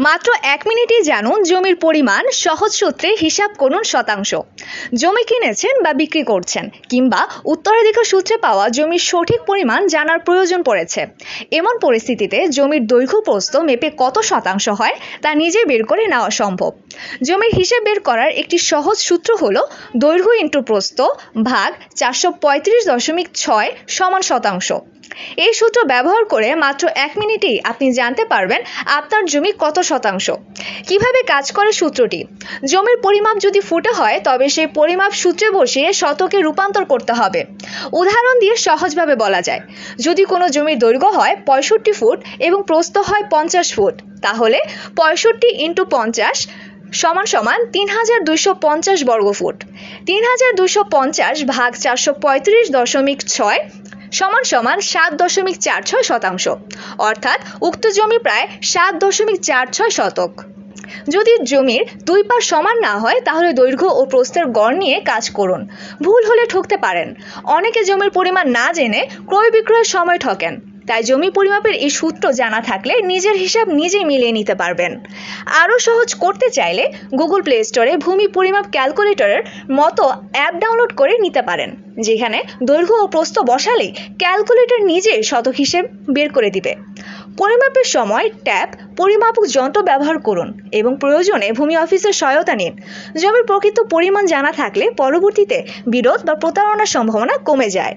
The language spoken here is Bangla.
মাত্র 1 মিনিটেই জানুন জমির পরিমাণ। সহজ সূত্রে হিসাব করুন শতাংশ। জমি কিনেছেন বা বিক্রি করছেন, কিংবা উত্তরাধিকার সূত্রে পাওয়া জমির সঠিক পরিমাণ জানার প্রয়োজন পড়েছে। এমন পরিস্থিতিতে জমির দৈর্ঘ্য প্রস্থ মেপে কত শতাংশ হয় তা নিজে বের করে নেওয়া সম্ভব। জমির হিসাব বের করার একটি সহজ সূত্র হলো দৈর্ঘ্য ইন্টু প্রস্থ ভাগ 435.6 সমান শতাংশ। এই সূত্র ব্যবহার করে মাত্র 1 মিনিটেই আপনি জানতে পারবেন আপনার জমি কত শতাংশ। কিভাবে কাজ করে সূত্রটি? জমির পরিমাপ যদি ফুটে হয় তবে সেই পরিমাপ সূত্রে বসিয়ে শতকে রূপান্তর করতে হবে। উদাহরণ দিয়ে সহজভাবে বলা যায়, যদি কোনো জমির দৈর্ঘ্য হয় 65 ফুট এবং প্রস্থ হয় 50 ফুট, তাহলে 65 × 50 সমান সমান 3250 বর্গফুট। 3250 ভাগ 435.6 সমান সমান 7.46 শতাংশ, অর্থাৎ উক্ত জমি প্রায় 7.46 শতক। যদি জমির দুই পাশ সমান না হয় তাহলে দৈর্ঘ্য ও প্রস্থের গড় নিয়ে কাজ করুন। ভুল হলে ঠকতে পারেন। অনেকে জমির পরিমাণ না জেনে ক্রয় বিক্রয়ের সময় ঠকেন। তাই জমি পরিমাপের এই সূত্র জানা থাকলে নিজের হিসাব নিজেই মিলিয়ে নিতে পারবেন। আরও সহজ করতে চাইলে গুগল প্লে স্টোরে ভূমি পরিমাপ ক্যালকুলেটরের মতো অ্যাপ ডাউনলোড করে নিতে পারেন, যেখানে দৈর্ঘ্য ও প্রস্থ বসালেই ক্যালকুলেটর নিজেই শতক হিসেব বের করে দিবে। পরিমাপের সময় ট্যাব পরিমাপক যন্ত্র ব্যবহার করুন এবং প্রয়োজনে ভূমি অফিসের সহায়তা নিন। জমির প্রকৃত পরিমাণ জানা থাকলে পরবর্তীতে বিরোধ বা প্রতারণার সম্ভাবনা কমে যায়।